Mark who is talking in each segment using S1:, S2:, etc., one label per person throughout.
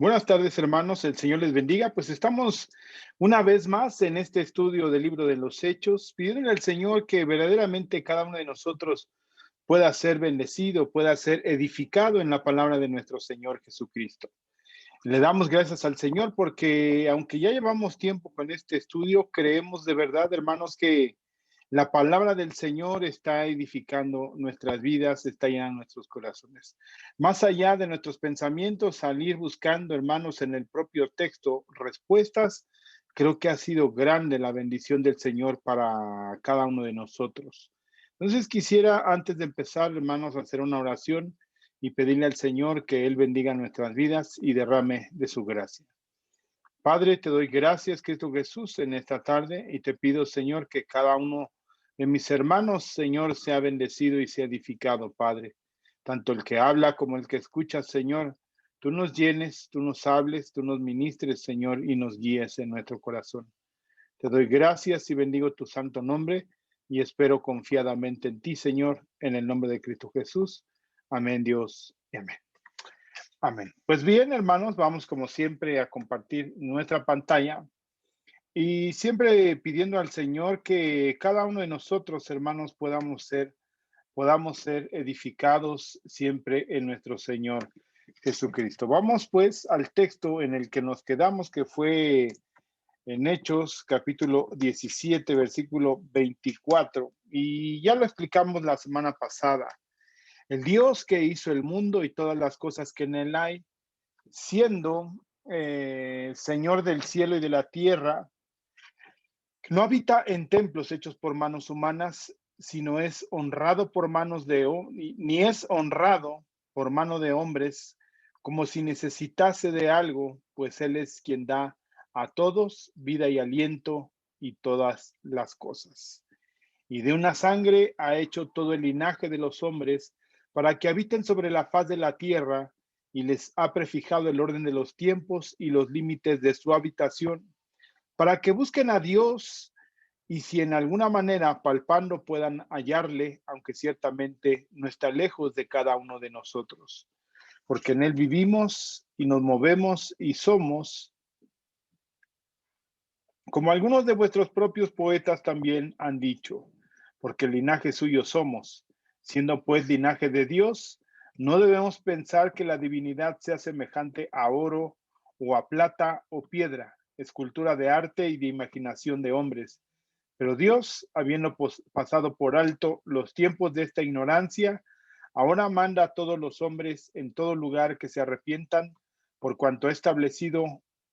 S1: Buenas tardes, hermanos. El Señor les bendiga. Pues estamos una vez más en este estudio del libro de los Hechos, pidiéndole al Señor que verdaderamente cada uno de nosotros pueda ser bendecido, pueda ser edificado en la palabra de nuestro Señor Jesucristo. Le damos gracias al Señor porque aunque ya llevamos tiempo con este estudio, creemos de verdad, hermanos, que la palabra del Señor está edificando nuestras vidas, está llenando nuestros corazones. Más allá de nuestros pensamientos, salir buscando, hermanos, en el propio texto, respuestas, creo que ha sido grande la bendición del Señor para cada uno de nosotros. Entonces quisiera, antes de empezar, hermanos, hacer una oración y pedirle al Señor que Él bendiga nuestras vidas y derrame de su gracia. Padre, te doy gracias, Cristo Jesús, en esta tarde y te pido, Señor, que cada uno de mis hermanos, Señor, sea bendecido y sea edificado, Padre. Tanto el que habla como el que escucha, Señor, tú nos llenes, tú nos hables, tú nos ministres, Señor, y nos guíes en nuestro corazón. Te doy gracias y bendigo tu santo nombre y espero confiadamente en ti, Señor, en el nombre de Cristo Jesús. Amén, Dios, y amén. Amén. Pues bien, hermanos, vamos como siempre a compartir nuestra pantalla y siempre pidiendo al Señor que cada uno de nosotros, hermanos, podamos ser edificados siempre en nuestro Señor Jesucristo. Vamos pues al texto en el que nos quedamos, que fue en Hechos, capítulo 17, versículo 24. Y ya lo explicamos la semana pasada. El Dios que hizo el mundo y todas las cosas que en él hay, siendo Señor del cielo y de la tierra, no habita en templos hechos por manos humanas, sino es honrado por manos de, ni es honrado por mano de hombres, como si necesitase de algo, pues Él es quien da a todos vida y aliento y todas las cosas. Y de una sangre ha hecho todo el linaje de los hombres para que habiten sobre la faz de la tierra, y les ha prefijado el orden de los tiempos y los límites de su habitación, para que busquen a Dios y si en alguna manera palpando puedan hallarle, aunque ciertamente no está lejos de cada uno de nosotros, porque en él vivimos y nos movemos y somos, como algunos de vuestros propios poetas también han dicho, porque el linaje suyo somos. Siendo pues linaje de Dios, no debemos pensar que la divinidad sea semejante a oro o a plata o piedra, escultura de arte y de imaginación de hombres. Pero Dios, habiendo pasado por alto los tiempos de esta ignorancia, ahora manda a todos los hombres en todo lugar que se arrepientan, por cuanto ha establecido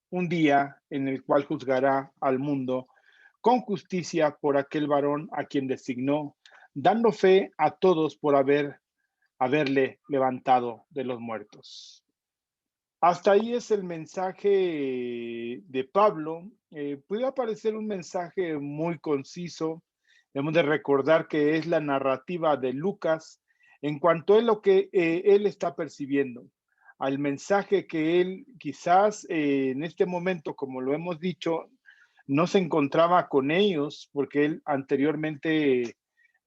S1: un día en el cual juzgará al mundo con justicia por aquel varón a quien designó, dando fe a todos por haberle levantado de los muertos. Hasta ahí es el mensaje de Pablo. Puede parecer un mensaje muy conciso. Debemos de recordar que es la narrativa de Lucas en cuanto a lo que él está percibiendo, al mensaje que él quizás en este momento, como lo hemos dicho, no se encontraba con ellos porque él anteriormente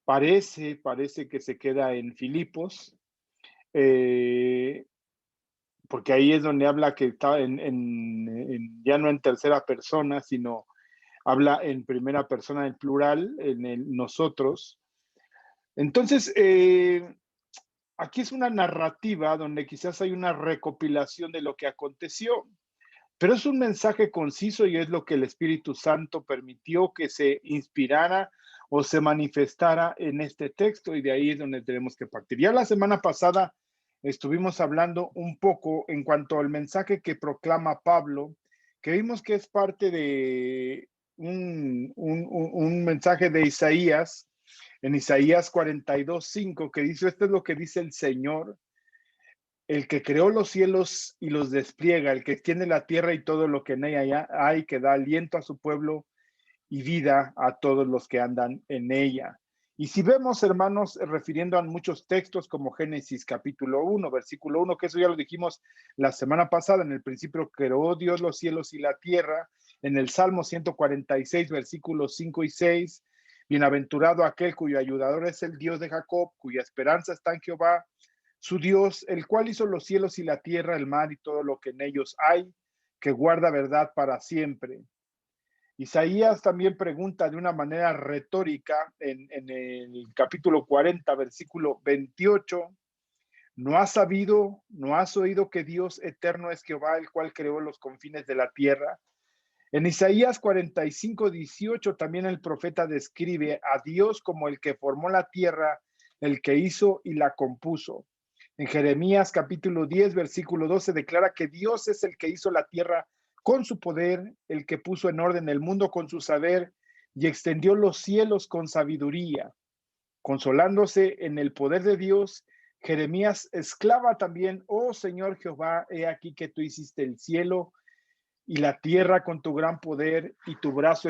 S1: parece que se queda en Filipos. Eh, Porque ahí es donde habla que está ya no en tercera persona, sino habla en primera persona en plural, en el nosotros. Entonces, aquí es una narrativa donde quizás hay una recopilación de lo que aconteció, pero es un mensaje conciso y es lo que el Espíritu Santo permitió que se inspirara o se manifestara en este texto, y de ahí es donde tenemos que partir. Ya la semana pasada estuvimos hablando un poco en cuanto al mensaje que proclama Pablo, que vimos que es parte de un mensaje de Isaías, en Isaías 42:5, que dice: esto es lo que dice el Señor, el que creó los cielos y los despliega, el que extiende la tierra y todo lo que en ella hay, que da aliento a su pueblo y vida a todos los que andan en ella. Y si vemos, hermanos, refiriendo a muchos textos como Génesis capítulo 1, versículo 1, que eso ya lo dijimos la semana pasada, en el principio creó Dios los cielos y la tierra, en el Salmo 146, versículos 5 y 6, bienaventurado aquel cuyo ayudador es el Dios de Jacob, cuya esperanza está en Jehová, su Dios, el cual hizo los cielos y la tierra, el mar y todo lo que en ellos hay, que guarda verdad para siempre. Isaías también pregunta de una manera retórica en el capítulo 40, versículo 28, ¿no has sabido, no has oído que Dios eterno es Jehová, el cual creó los confines de la tierra? En Isaías 45, 18 también el profeta describe a Dios como el que formó la tierra, el que hizo y la compuso. En Jeremías capítulo 10, versículo 12 declara que Dios es el que hizo la tierra con su poder, el que puso en orden el mundo con su saber y extendió los cielos con sabiduría. Consolándose en el poder de Dios, Jeremías exclama también, oh Señor Jehová, he aquí que tú hiciste el cielo y la tierra con tu gran poder y tu brazo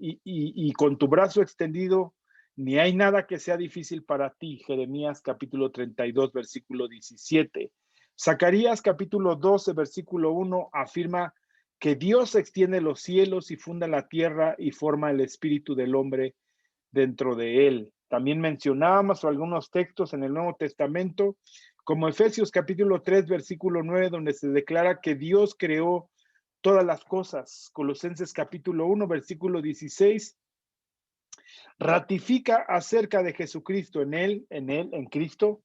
S1: y con tu brazo extendido, ni hay nada que sea difícil para ti. Jeremías capítulo 32, versículo 17. Zacarías capítulo 12, versículo 1 afirma que Dios extiende los cielos y funda la tierra y forma el espíritu del hombre dentro de él. También mencionábamos algunos textos en el Nuevo Testamento, como Efesios capítulo 3, versículo 9, donde se declara que Dios creó todas las cosas. Colosenses capítulo 1, versículo 16, ratifica acerca de Jesucristo. En Cristo,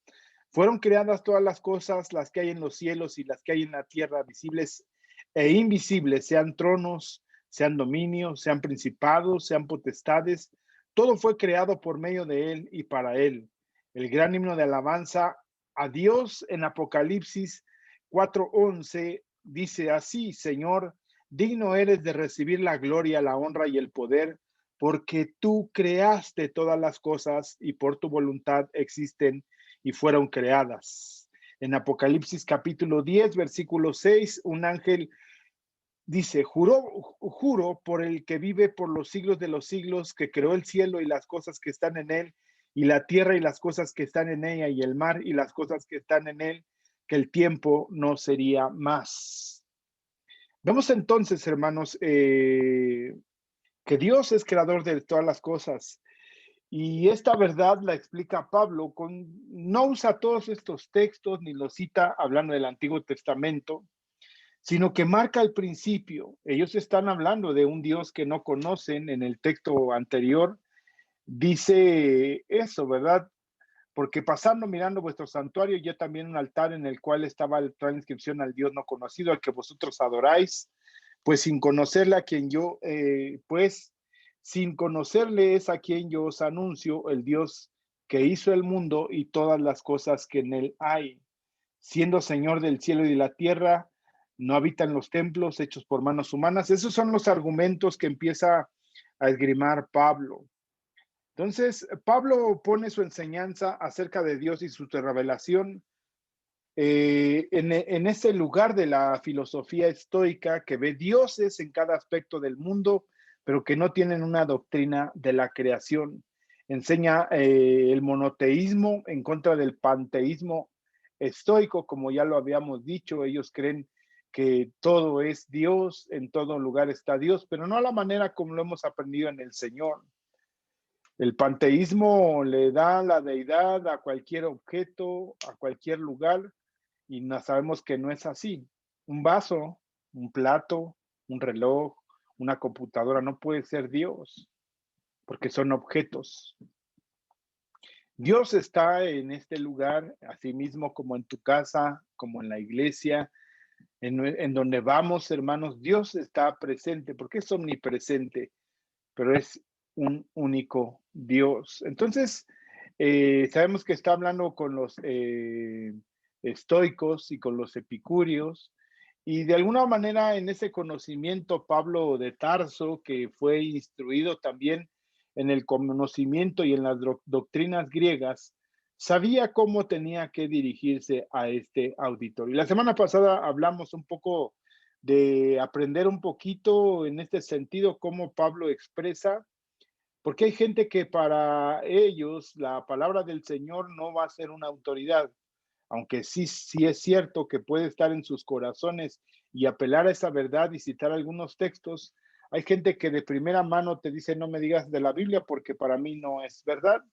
S1: fueron creadas todas las cosas, las que hay en los cielos y las que hay en la tierra, visibles e invisibles, sean tronos, sean dominios, sean principados, sean potestades. Todo fue creado por medio de Él y para Él. El gran himno de alabanza a Dios en Apocalipsis 4:11 dice así: Señor, digno eres de recibir la gloria, la honra y el poder, porque tú creaste todas las cosas y por tu voluntad existen y fueron creadas. En Apocalipsis capítulo 10, versículo 6, un ángel dice, juro por el que vive por los siglos de los siglos, que creó el cielo y las cosas que están en él, y la tierra y las cosas que están en ella, y el mar y las cosas que están en él, que el tiempo no sería más. Vemos entonces, hermanos, que Dios es creador de todas las cosas. Y esta verdad la explica Pablo, no usa todos estos textos ni los cita hablando del Antiguo Testamento, sino que marca el principio. Ellos están hablando de un Dios que no conocen. En el texto anterior dice eso, ¿verdad? Porque pasando mirando vuestro santuario, yo también un altar en el cual estaba la inscripción al Dios no conocido, al que vosotros adoráis, pues sin conocerle a quien yo, sin conocerle es a quien yo os anuncio, el Dios que hizo el mundo y todas las cosas que en él hay. Siendo Señor del cielo y de la tierra, no habita en los templos hechos por manos humanas. Esos son los argumentos que empieza a esgrimar Pablo. Entonces, Pablo pone su enseñanza acerca de Dios y su revelación en ese lugar de la filosofía estoica que ve dioses en cada aspecto del mundo, pero que no tienen una doctrina de la creación. Enseña el monoteísmo en contra del panteísmo estoico, como ya lo habíamos dicho. Ellos creen que todo es Dios, en todo lugar está Dios, pero no a la manera como lo hemos aprendido en el Señor. El panteísmo le da la deidad a cualquier objeto, a cualquier lugar, y no, sabemos que no es así. Un vaso, un plato, un reloj, una computadora no puede ser Dios, porque son objetos. Dios está en este lugar, así mismo como en tu casa, como en la iglesia, en donde vamos, hermanos. Dios está presente, porque es omnipresente, pero es un único Dios. Entonces, sabemos que está hablando con los estoicos y con los epicúreos, y de alguna manera en ese conocimiento Pablo de Tarso, que fue instruido también en el conocimiento y en las doctrinas griegas, sabía cómo tenía que dirigirse a este auditorio. La semana pasada hablamos un poco de aprender un poquito en este sentido cómo Pablo expresa, porque hay gente que para ellos la palabra del Señor no va a ser una autoridad, aunque sí es cierto que puede estar en sus corazones y apelar a esa verdad y citar algunos textos. Hay gente que de primera mano te dice, no me digas de la Biblia porque para mí no es verdad.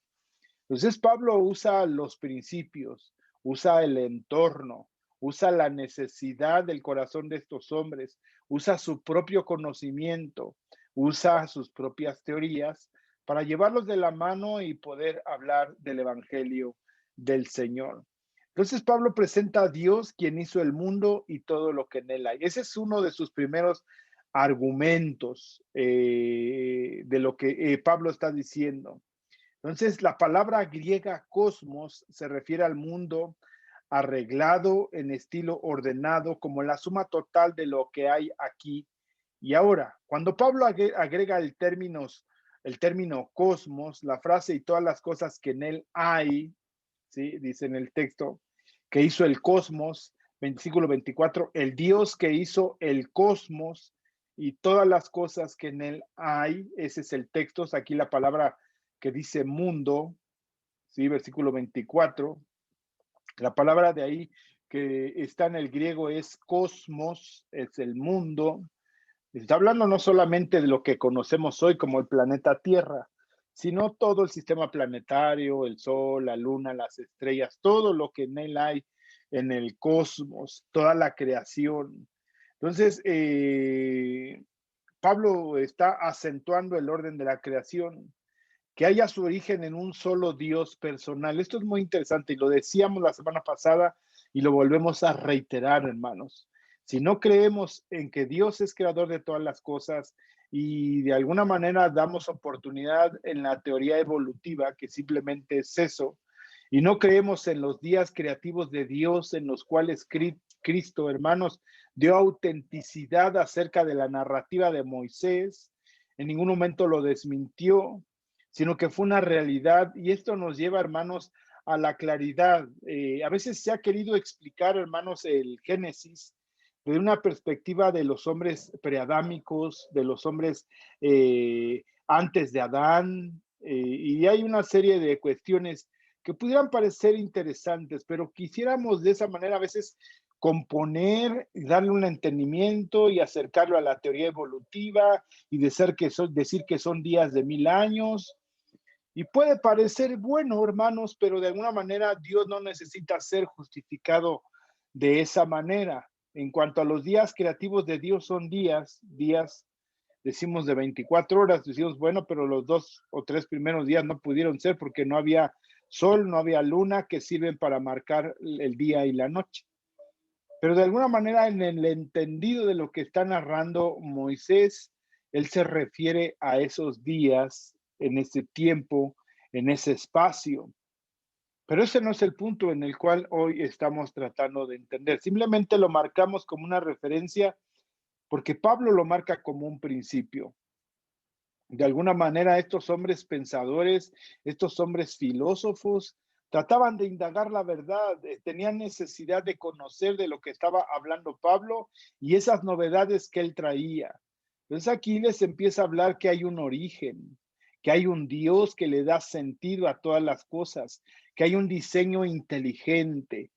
S1: Entonces Pablo usa los principios, usa el entorno, usa la necesidad del corazón de estos hombres, usa su propio conocimiento, usa sus propias teorías para llevarlos de la mano y poder hablar del evangelio del Señor. Entonces Pablo presenta a Dios quien hizo el mundo y todo lo que en él hay. Ese es uno de sus primeros argumentos de lo que Pablo está diciendo. Entonces, la palabra griega cosmos se refiere al mundo arreglado en estilo ordenado como la suma total de lo que hay aquí y ahora. Cuando Pablo agrega el término cosmos, la frase y todas las cosas que en él hay, ¿sí? Dice en el texto, que hizo el cosmos, versículo 24, el Dios que hizo el cosmos y todas las cosas que en él hay, ese es el texto, aquí la palabra que dice mundo, ¿sí? Versículo 24, la palabra de ahí que está en el griego es cosmos, es el mundo. Está hablando no solamente de lo que conocemos hoy como el planeta Tierra, sino todo el sistema planetario, el Sol, la Luna, las estrellas, todo lo que en él hay en el cosmos, toda la creación. Entonces, Pablo está acentuando el orden de la creación, que haya su origen en un solo Dios personal. Esto es muy interesante y lo decíamos la semana pasada y lo volvemos a reiterar, hermanos. Si no creemos en que Dios es creador de todas las cosas y de alguna manera damos oportunidad en la teoría evolutiva, que simplemente es eso, y no creemos en los días creativos de Dios en los cuales Cristo, hermanos, dio autenticidad acerca de la narrativa de Moisés, en ningún momento lo desmintió, sino que fue una realidad y esto nos lleva, hermanos, a la claridad. A veces se ha querido explicar, hermanos, el Génesis desde una perspectiva de los hombres preadámicos, de los hombres antes de Adán, y hay una serie de cuestiones que pudieran parecer interesantes, pero quisiéramos de esa manera a veces componer y darle un entendimiento y acercarlo a la teoría evolutiva y decir que son días de 1000 años. Y puede parecer bueno, hermanos, pero de alguna manera Dios no necesita ser justificado de esa manera. En cuanto a los días creativos de Dios, son días, decimos de 24 horas, decimos, bueno, pero los 2 o 3 primeros días no pudieron ser porque no había sol, no había luna que sirven para marcar el día y la noche. Pero de alguna manera en el entendido de lo que está narrando Moisés, él se refiere a esos días, en ese tiempo, en ese espacio. Pero ese no es el punto en el cual hoy estamos tratando de entender. Simplemente lo marcamos como una referencia porque Pablo lo marca como un principio. De alguna manera, estos hombres pensadores, estos hombres filósofos, trataban de indagar la verdad, tenían necesidad de conocer de lo que estaba hablando Pablo y esas novedades que él traía. Entonces aquí les empieza a hablar que hay un origen, que hay un Dios que le da sentido a todas las cosas, que hay un diseño inteligente,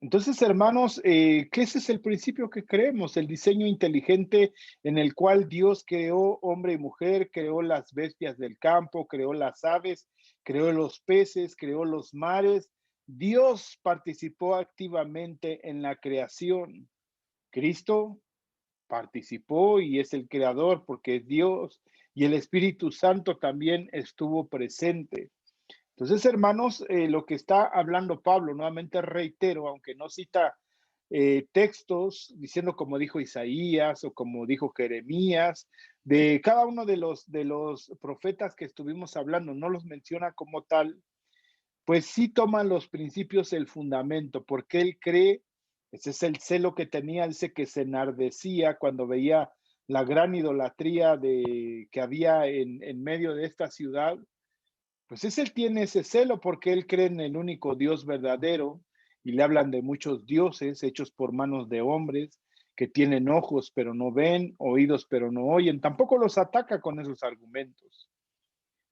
S1: entonces, hermanos, que ese es el principio que creemos, el diseño inteligente en el cual Dios creó hombre y mujer, creó las bestias del campo, creó las aves, creó los peces, creó los mares. Dios participó activamente en la creación. Cristo participó y es el creador porque es Dios y el Espíritu Santo también estuvo presente. Entonces, hermanos, lo que está hablando Pablo, nuevamente reitero, aunque no cita textos diciendo como dijo Isaías o como dijo Jeremías, de cada uno de los profetas que estuvimos hablando, no los menciona como tal, pues sí toman los principios el fundamento, porque él cree, ese es el celo que tenía, dice que se enardecía cuando veía la gran idolatría que había en medio de esta ciudad, pues él tiene ese celo porque él cree en el único Dios verdadero y le hablan de muchos dioses hechos por manos de hombres que tienen ojos pero no ven, oídos pero no oyen. Tampoco los ataca con esos argumentos,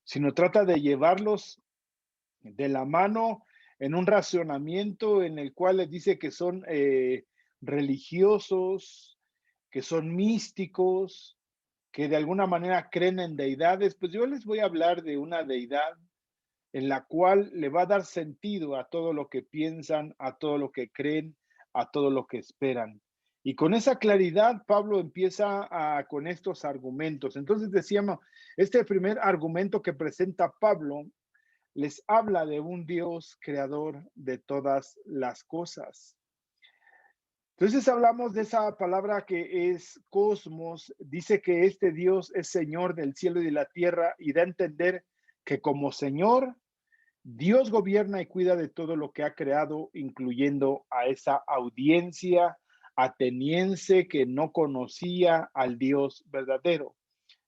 S1: sino trata de llevarlos de la mano en un racionamiento en el cual les dice que son religiosos, que son místicos, que de alguna manera creen en deidades. Pues yo les voy a hablar de una deidad en la cual le va a dar sentido a todo lo que piensan, a todo lo que creen, a todo lo que esperan. Y con esa claridad, Pablo empieza con estos argumentos. Entonces decíamos, este primer argumento que presenta Pablo les habla de un Dios creador de todas las cosas. Entonces hablamos de esa palabra que es cosmos, dice que este Dios es Señor del cielo y de la tierra y da a entender que como Señor, Dios gobierna y cuida de todo lo que ha creado, incluyendo a esa audiencia ateniense que no conocía al Dios verdadero.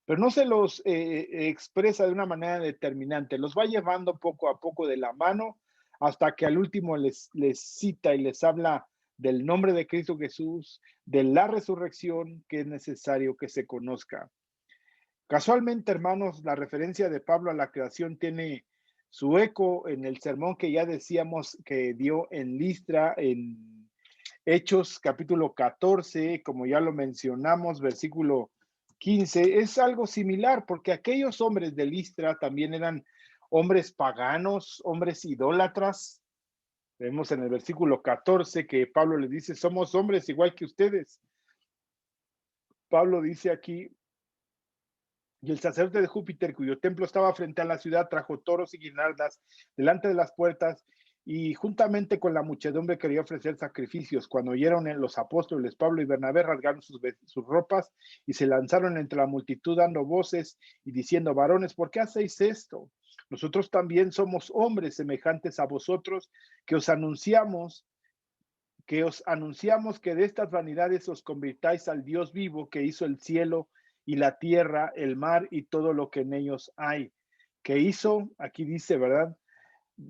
S1: Pero no se los expresa de una manera determinante, los va llevando poco a poco de la mano hasta que al último les cita y les habla del nombre de Cristo Jesús, de la resurrección que es necesario que se conozca. Casualmente, hermanos, la referencia de Pablo a la creación tiene su eco en el sermón que ya decíamos que dio en Listra, en Hechos capítulo 14, como ya lo mencionamos, versículo 15. Es algo similar porque aquellos hombres de Listra también eran hombres paganos, hombres idólatras. Vemos en el versículo 14 que Pablo les dice, somos hombres igual que ustedes. Pablo dice aquí, y el sacerdote de Júpiter, cuyo templo estaba frente a la ciudad, trajo toros y guirnaldas delante de las puertas y juntamente con la muchedumbre quería ofrecer sacrificios. Cuando oyeron los apóstoles Pablo y Bernabé, rasgaron sus ropas y se lanzaron entre la multitud dando voces y diciendo, varones, ¿por qué hacéis esto? Nosotros también somos hombres semejantes a vosotros que os anunciamos que de estas vanidades os convirtáis al Dios vivo que hizo el cielo y la tierra, el mar y todo lo que en ellos hay. Que hizo, aquí dice, ¿verdad?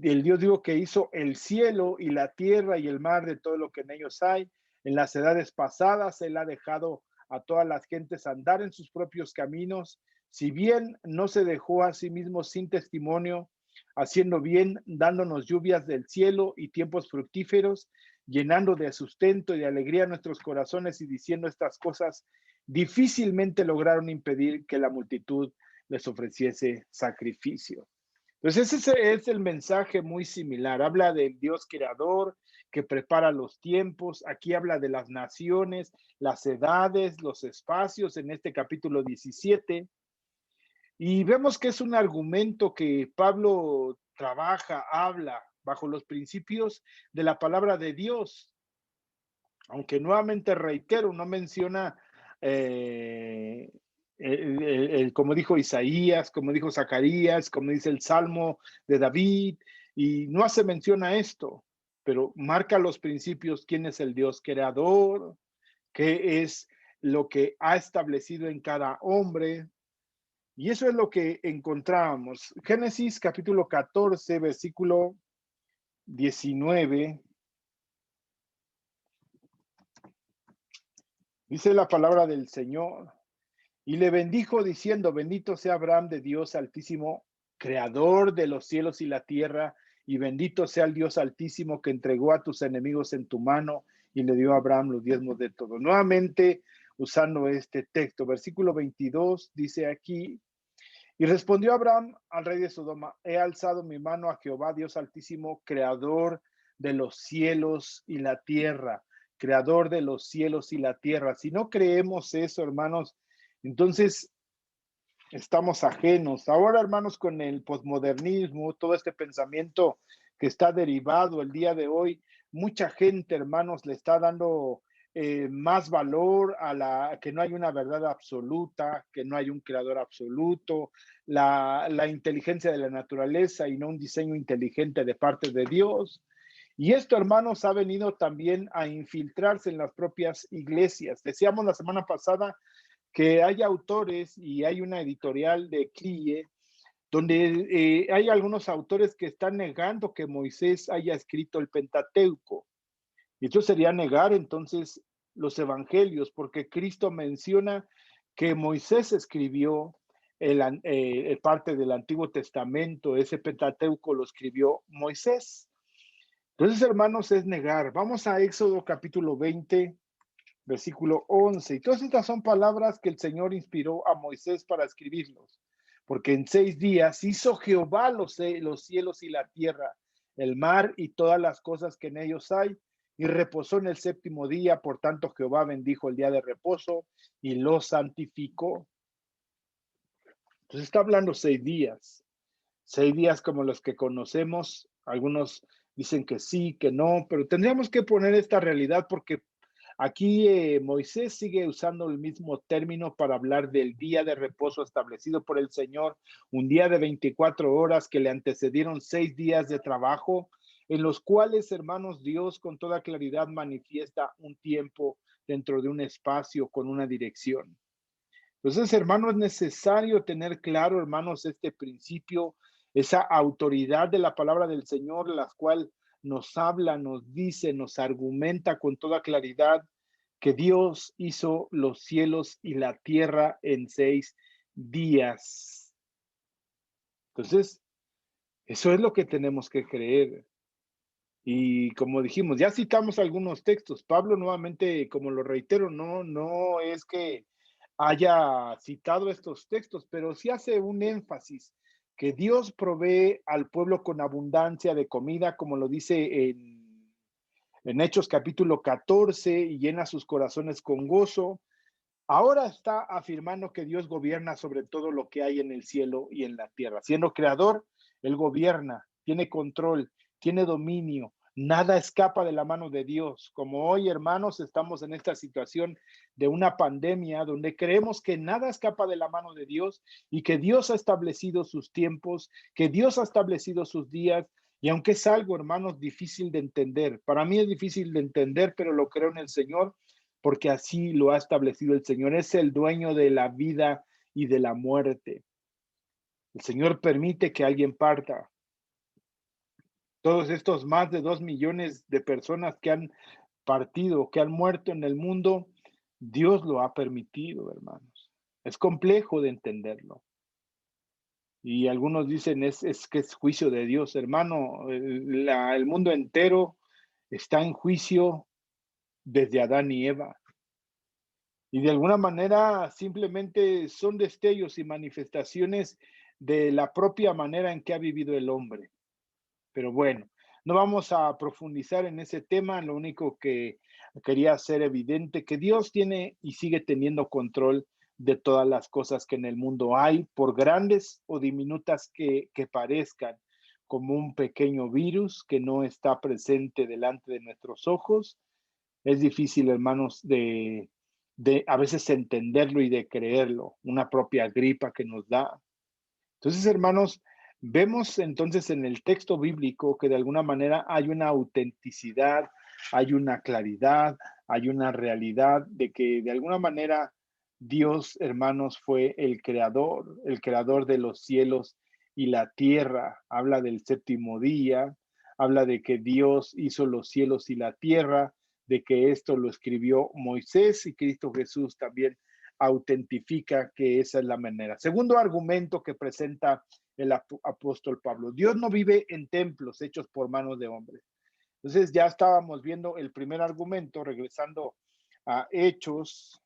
S1: El Dios vivo que hizo el cielo y la tierra y el mar de todo lo que en ellos hay. En las edades pasadas Él ha dejado a todas las gentes andar en sus propios caminos, si bien no se dejó a sí mismo sin testimonio, haciendo bien, dándonos lluvias del cielo y tiempos fructíferos, llenando de sustento y de alegría nuestros corazones y diciendo estas cosas, difícilmente lograron impedir que la multitud les ofreciese sacrificio. Entonces ese es el mensaje muy similar. Habla del Dios creador que prepara los tiempos. Aquí habla de las naciones, las edades, los espacios en este capítulo 17. Y vemos que es un argumento que Pablo trabaja, habla bajo los principios de la palabra de Dios. Aunque nuevamente reitero, no menciona como dijo Isaías, como dijo Zacarías, como dice el Salmo de David, y no hace mención a esto, pero marca los principios, quién es el Dios creador, qué es lo que ha establecido en cada hombre, y eso es lo que encontramos. Génesis capítulo 14, versículo 19. Dice la palabra del Señor. Y le bendijo diciendo, bendito sea Abraham de Dios Altísimo, creador de los cielos y la tierra, y bendito sea el Dios Altísimo que entregó a tus enemigos en tu mano y le dio a Abraham los diezmos de todo. Nuevamente, usando este texto, versículo 22, dice aquí, y respondió Abraham al rey de Sodoma, he alzado mi mano a Jehová, Dios Altísimo, creador de los cielos y la tierra, creador de los cielos y la tierra. Si no creemos eso, hermanos, entonces estamos ajenos. Ahora, hermanos, con el posmodernismo, todo este pensamiento que está derivado el día de hoy, mucha gente, hermanos, le está dando más valor a que no hay una verdad absoluta, que no hay un creador absoluto, la inteligencia de la naturaleza y no un diseño inteligente de parte de Dios. Y esto, hermanos, ha venido también a infiltrarse en las propias iglesias. Decíamos la semana pasada que hay autores y hay una editorial de CLIE donde hay algunos autores que están negando que Moisés haya escrito el Pentateuco. Y esto sería negar entonces los evangelios, porque Cristo menciona que Moisés escribió parte del Antiguo Testamento, ese Pentateuco lo escribió Moisés. Entonces, hermanos, es negar. Vamos a Éxodo capítulo 20, versículo 11. Y todas estas son palabras que el Señor inspiró a Moisés para escribirlos. porque en 6 días hizo Jehová los cielos y la tierra, el mar y todas las cosas que en ellos hay, y reposó en el séptimo día. Por tanto, Jehová bendijo el día de reposo y lo santificó. Entonces está hablando 6 días. 6 días como los que conocemos. Algunos dicen que sí, que no, pero tendríamos que poner esta realidad porque aquí Moisés sigue usando el mismo término para hablar del día de reposo establecido por el Señor, un día de 24 horas que le antecedieron 6 días de trabajo, en los cuales, hermanos, Dios con toda claridad manifiesta un tiempo dentro de un espacio con una dirección. Entonces, hermanos, es necesario tener claro, hermanos, este principio, esa autoridad de la palabra del Señor, la cual nos habla, nos dice, nos argumenta con toda claridad que Dios hizo los cielos y la tierra en 6 días. Entonces, eso es lo que tenemos que creer. Y como dijimos, ya citamos algunos textos. Pablo nuevamente, como lo reitero, no es que haya citado estos textos, pero sí hace un énfasis que Dios provee al pueblo con abundancia de comida, como lo dice en Hechos capítulo 14, y llena sus corazones con gozo. Ahora está afirmando que Dios gobierna sobre todo lo que hay en el cielo y en la tierra. Siendo creador, Él gobierna, tiene control, tiene dominio. Nada escapa de la mano de Dios. Como hoy, hermanos, estamos en esta situación de una pandemia donde creemos que nada escapa de la mano de Dios y que Dios ha establecido sus tiempos, que Dios ha establecido sus días. Y aunque es algo, hermanos, difícil de entender, para mí es difícil de entender, pero lo creo en el Señor porque así lo ha establecido el Señor. Es el dueño de la vida y de la muerte. El Señor permite que alguien parta. Todos estos más de 2 millones de personas que han partido, que han muerto en el mundo, Dios lo ha permitido, hermanos. Es complejo de entenderlo. Y algunos dicen es que es juicio de Dios, hermano. El mundo entero está en juicio desde Adán y Eva. Y de alguna manera simplemente son destellos y manifestaciones de la propia manera en que ha vivido el hombre. Pero bueno, no vamos a profundizar en ese tema, lo único que quería hacer evidente que Dios tiene y sigue teniendo control de todas las cosas que en el mundo hay, por grandes o diminutas que parezcan, como un pequeño virus que no está presente delante de nuestros ojos. Es difícil, hermanos, de a veces entenderlo y de creerlo, una propia gripa que nos da. Entonces, hermanos, vemos entonces en el texto bíblico que de alguna manera hay una autenticidad, hay una claridad, hay una realidad de que de alguna manera Dios, hermanos, fue el creador de los cielos y la tierra. Habla del séptimo día, habla de que Dios hizo los cielos y la tierra, de que esto lo escribió Moisés y Cristo Jesús también autentifica que esa es la manera. Segundo argumento que presenta el apóstol Pablo: Dios no vive en templos hechos por manos de hombres. Entonces ya estábamos viendo el primer argumento, regresando a Hechos,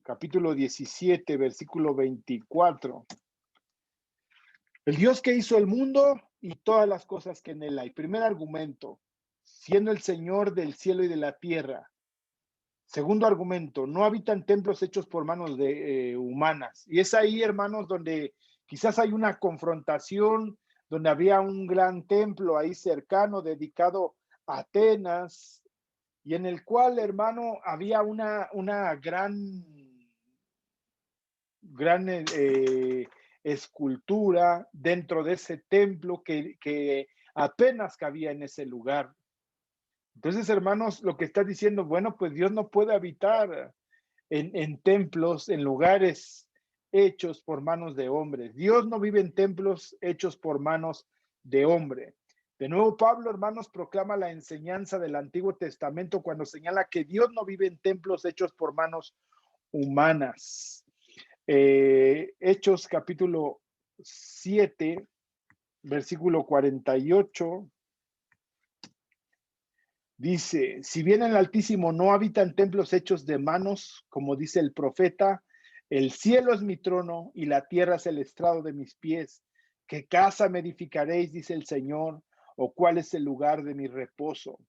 S1: capítulo 17, versículo 24. El Dios que hizo el mundo y todas las cosas que en él hay. Primer argumento, siendo el Señor del cielo y de la tierra. Segundo argumento, no habitan templos hechos por manos de humanas. Y es ahí, hermanos, donde quizás hay una confrontación, donde había un gran templo ahí cercano dedicado a Atenas, y en el cual, hermano, había una gran escultura dentro de ese templo que apenas cabía en ese lugar. Entonces, hermanos, lo que está diciendo, bueno, pues Dios no puede habitar en templos, en lugares hechos por manos de hombres. Dios no vive en templos hechos por manos de hombre. De nuevo, Pablo, hermanos, proclama la enseñanza del Antiguo Testamento cuando señala que Dios no vive en templos hechos por manos humanas. Hechos capítulo 7, versículo 48. Dice, si bien el Altísimo no habita en templos hechos de manos, como dice el profeta, El cielo es mi trono y la tierra es el estrado de mis pies. ¿Qué casa me edificaréis, dice el Señor? ¿O cuál es el lugar de mi reposo?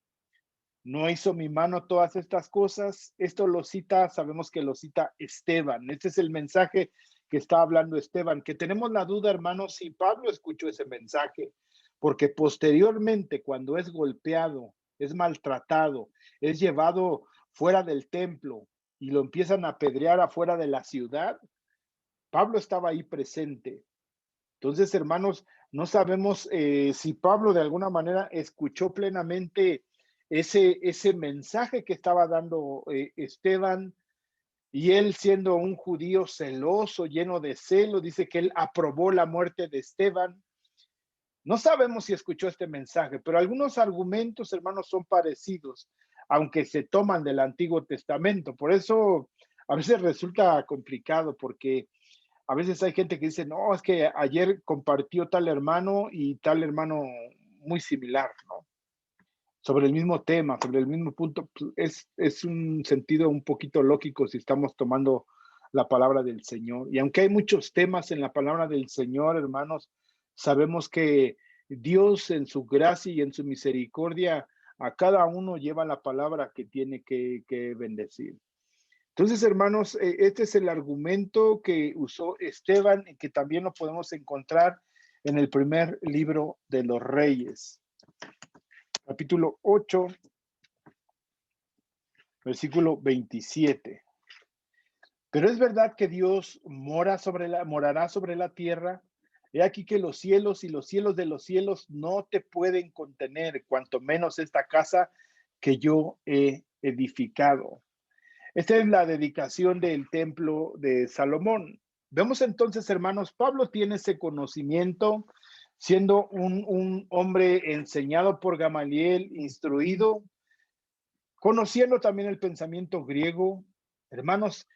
S1: ¿No hizo mi mano todas estas cosas? Esto lo cita, sabemos que lo cita Esteban. Este es el mensaje que está hablando Esteban, que tenemos la duda, hermanos, si Pablo escuchó ese mensaje, porque posteriormente, cuando es golpeado, es maltratado, es llevado fuera del templo y lo empiezan a apedrear afuera de la ciudad, Pablo estaba ahí presente. Entonces, hermanos, no sabemos si Pablo de alguna manera escuchó plenamente ese mensaje que estaba dando Esteban, y él siendo un judío celoso, lleno de celo, dice que él aprobó la muerte de Esteban. No sabemos si escuchó este mensaje, pero algunos argumentos, hermanos, son parecidos, aunque se toman del Antiguo Testamento. Por eso a veces resulta complicado, porque a veces hay gente que dice, no, es que ayer compartió tal hermano y tal hermano muy similar, ¿no? Sobre el mismo tema, sobre el mismo punto, pues, es un sentido un poquito lógico si estamos tomando la palabra del Señor. Y aunque hay muchos temas en la palabra del Señor, hermanos, sabemos que Dios en su gracia y en su misericordia a cada uno lleva la palabra que tiene que bendecir. Entonces, hermanos, este es el argumento que usó Esteban y que también lo podemos encontrar en el primer libro de los Reyes, capítulo 8, versículo 27. Pero es verdad que Dios morará sobre la tierra. He aquí que los cielos y los cielos de los cielos no te pueden contener, cuanto menos esta casa que yo he edificado. Esta es la dedicación del templo de Salomón. Vemos entonces, hermanos, Pablo tiene ese conocimiento, siendo un hombre enseñado por Gamaliel, instruido, conociendo también el pensamiento griego. Hermanos,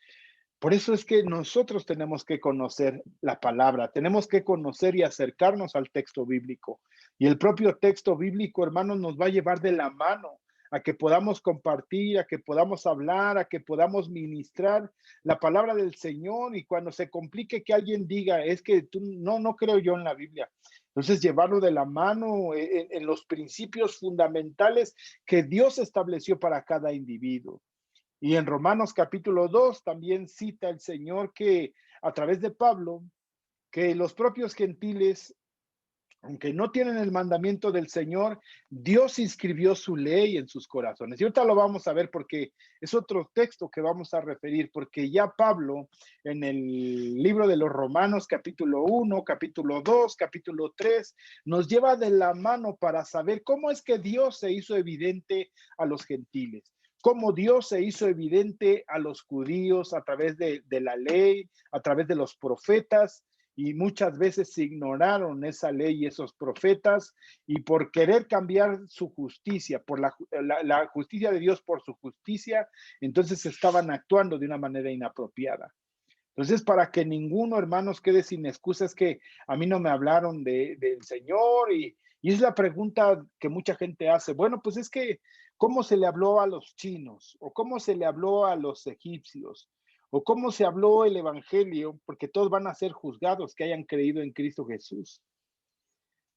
S1: por eso es que nosotros tenemos que conocer la palabra, tenemos que conocer y acercarnos al texto bíblico. Y el propio texto bíblico, hermanos, nos va a llevar de la mano a que podamos compartir, a que podamos hablar, a que podamos ministrar la palabra del Señor. Y cuando se complique que alguien diga, es que tú no creo yo en la Biblia. Entonces, llevarlo de la mano en los principios fundamentales que Dios estableció para cada individuo. Y en Romanos capítulo 2 también cita el Señor que a través de Pablo, que los propios gentiles, aunque no tienen el mandamiento del Señor, Dios inscribió su ley en sus corazones. Y ahorita lo vamos a ver porque es otro texto que vamos a referir, porque ya Pablo en el libro de los Romanos capítulo 1, capítulo 2, capítulo 3, nos lleva de la mano para saber cómo es que Dios se hizo evidente a los gentiles, cómo Dios se hizo evidente a los judíos a través de la ley, a través de los profetas, y muchas veces se ignoraron esa ley y esos profetas, y por querer cambiar su justicia, por la justicia de Dios por su justicia, entonces estaban actuando de una manera inapropiada. Entonces, para que ninguno, hermanos, quede sin excusas que a mí no me hablaron del Señor, y es la pregunta que mucha gente hace. Bueno, pues es que, ¿cómo se le habló a los chinos? ¿O cómo se le habló a los egipcios? ¿O cómo se habló el evangelio? Porque todos van a ser juzgados que hayan creído en Cristo Jesús.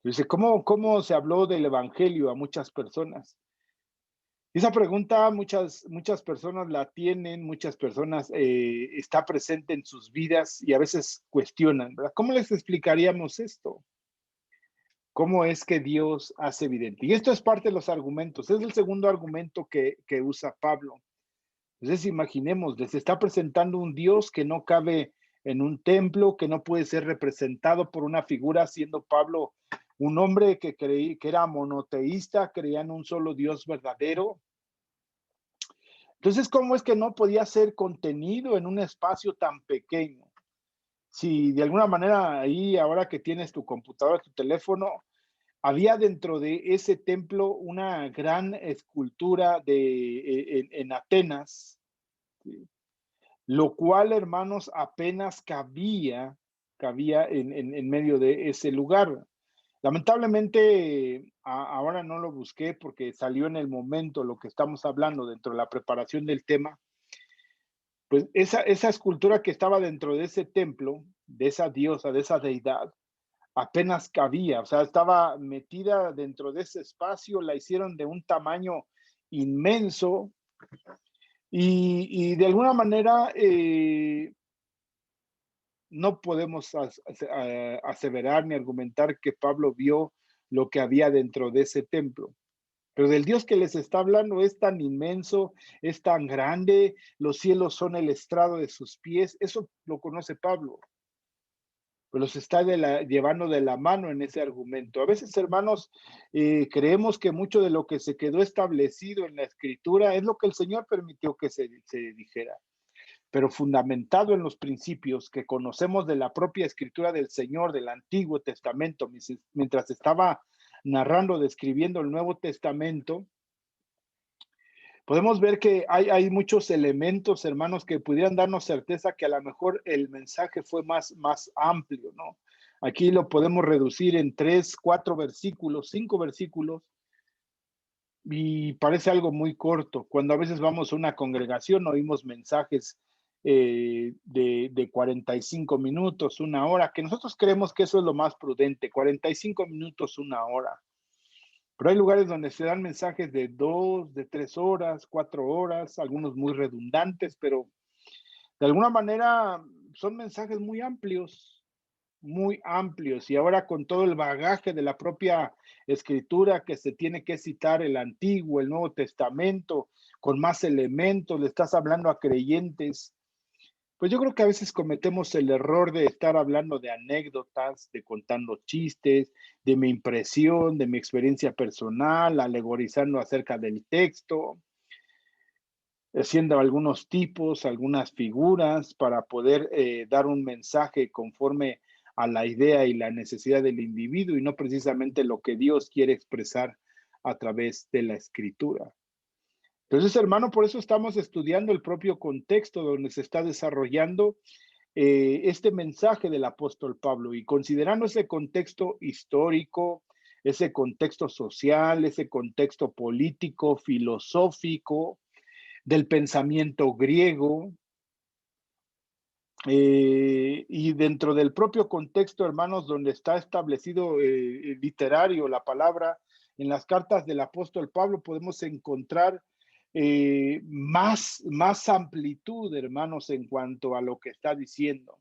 S1: Dice, ¿cómo se habló del evangelio a muchas personas? Esa pregunta muchas personas la tienen, muchas personas está presente en sus vidas y a veces cuestionan, ¿verdad? ¿Cómo les explicaríamos esto? ¿Cómo es que Dios hace evidente? Y esto es parte de los argumentos. Es el segundo argumento que usa Pablo. Entonces, imaginemos, les está presentando un Dios que no cabe en un templo, que no puede ser representado por una figura, siendo Pablo un hombre que creí que era monoteísta, creía en un solo Dios verdadero. Entonces, ¿cómo es que no podía ser contenido en un espacio tan pequeño? Si de alguna manera ahí, ahora que tienes tu computadora, tu teléfono, había dentro de ese templo una gran escultura en Atenas, ¿sí? Lo cual, hermanos, apenas cabía en medio de ese lugar. Lamentablemente, ahora no lo busqué porque salió en el momento lo que estamos hablando dentro de la preparación del tema. Pues esa escultura que estaba dentro de ese templo, de esa diosa, de esa deidad, apenas cabía, o sea, estaba metida dentro de ese espacio, la hicieron de un tamaño inmenso y de alguna manera no podemos aseverar ni argumentar que Pablo vio lo que había dentro de ese templo. Pero del Dios que les está hablando es tan inmenso, es tan grande, los cielos son el estrado de sus pies, eso lo conoce Pablo, pero los está llevando de la mano en ese argumento. A veces, hermanos, creemos que mucho de lo que se quedó establecido en la escritura es lo que el Señor permitió que se dijera, pero fundamentado en los principios que conocemos de la propia escritura del Señor, del Antiguo Testamento, mientras estaba narrando, describiendo el Nuevo Testamento, podemos ver que hay muchos elementos, hermanos, que pudieran darnos certeza que a lo mejor el mensaje fue más amplio, ¿no? Aquí lo podemos reducir en 3, 4 versículos, 5 versículos, y parece algo muy corto. Cuando a veces vamos a una congregación, oímos mensajes de 45 minutos, una hora, que nosotros creemos que eso es lo más prudente, 45 minutos, una hora. Pero hay lugares donde se dan mensajes de 2, de 3 horas, 4 horas, algunos muy redundantes, pero de alguna manera son mensajes muy amplios, muy amplios. Y ahora con todo el bagaje de la propia escritura que se tiene que citar el Antiguo, el Nuevo Testamento, con más elementos, le estás hablando a creyentes. Pues yo creo que a veces cometemos el error de estar hablando de anécdotas, de contando chistes, de mi impresión, de mi experiencia personal, alegorizando acerca del texto, haciendo algunos tipos, algunas figuras para poder dar un mensaje conforme a la idea y la necesidad del individuo y no precisamente lo que Dios quiere expresar a través de la escritura. Entonces, hermano, por eso estamos estudiando el propio contexto donde se está desarrollando este mensaje del apóstol Pablo y considerando ese contexto histórico, ese contexto social, ese contexto político, filosófico, del pensamiento griego, y dentro del propio contexto, hermanos, donde está establecido literario la palabra, en las cartas del apóstol Pablo podemos encontrar más amplitud, hermanos, en cuanto a lo que está diciendo.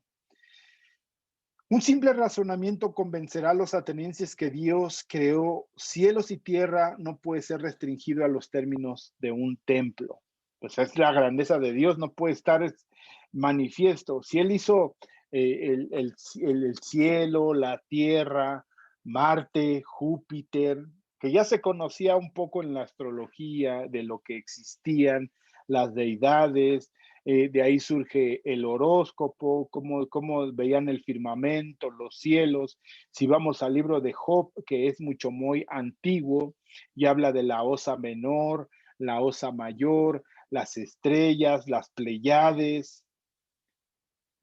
S1: Un simple razonamiento convencerá a los atenienses que Dios creó cielos y tierra no puede ser restringido a los términos de un templo. Pues es la grandeza de Dios, no puede estar manifiesto. Si Él hizo el cielo, la tierra, Marte, Júpiter, que ya se conocía un poco en la astrología de lo que existían, las deidades, de ahí surge el horóscopo, cómo veían el firmamento, los cielos. Si vamos al libro de Job, que es mucho muy antiguo, y habla de la Osa Menor, la Osa Mayor, las estrellas, las Pleiades.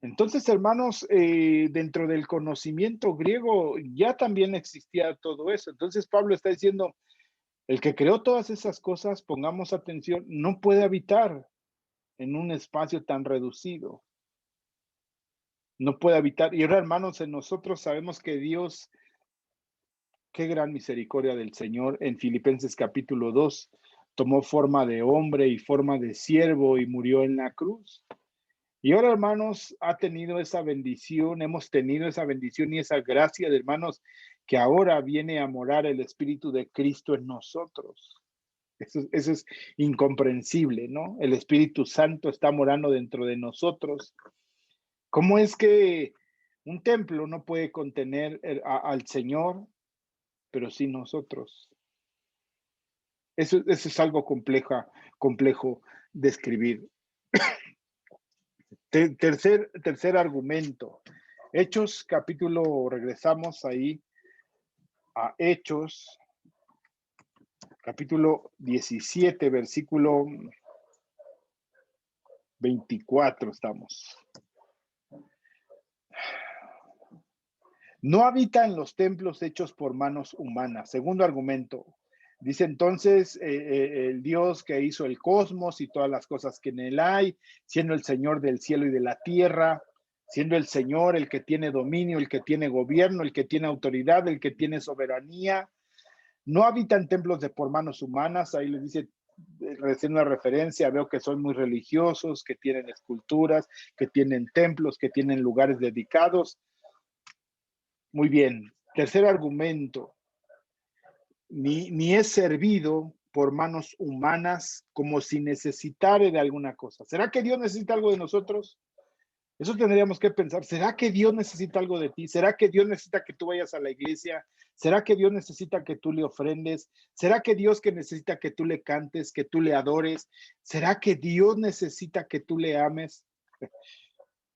S1: Entonces, hermanos, dentro del conocimiento griego ya también existía todo eso. Entonces, Pablo está diciendo, el que creó todas esas cosas, pongamos atención, no puede habitar en un espacio tan reducido. No puede habitar. Y ahora, hermanos, en nosotros sabemos que Dios, qué gran misericordia del Señor, en Filipenses capítulo 2, tomó forma de hombre y forma de siervo y murió en la cruz. Y ahora, hermanos, ha tenido esa bendición, hemos tenido esa bendición y esa gracia de hermanos, que ahora viene a morar el Espíritu de Cristo en nosotros. Eso es incomprensible, ¿no? El Espíritu Santo está morando dentro de nosotros. ¿Cómo es que un templo no puede contener al Señor, pero sí nosotros? Eso es algo complejo de escribir. Tercer argumento. Hechos, capítulo, regresamos ahí a Hechos, capítulo 17, versículo 24 estamos. No habita en los templos hechos por manos humanas. Segundo argumento. Dice entonces el Dios que hizo el cosmos y todas las cosas que en él hay, siendo el Señor del cielo y de la tierra, siendo el Señor el que tiene dominio, el que tiene gobierno, el que tiene autoridad, el que tiene soberanía. No habitan templos de por manos humanas. Ahí les dice, recién una referencia, veo que son muy religiosos, que tienen esculturas, que tienen templos, que tienen lugares dedicados. Muy bien. Tercer argumento, ni es servido por manos humanas como si necesitare de alguna cosa. ¿Será que Dios necesita algo de nosotros? Eso tendríamos que pensar. ¿Será que Dios necesita algo de ti? ¿Será que Dios necesita que tú vayas a la iglesia? ¿Será que Dios necesita que tú le ofrendes? ¿Será que Dios que necesita que tú le cantes, que tú le adores? ¿Será que Dios necesita que tú le ames?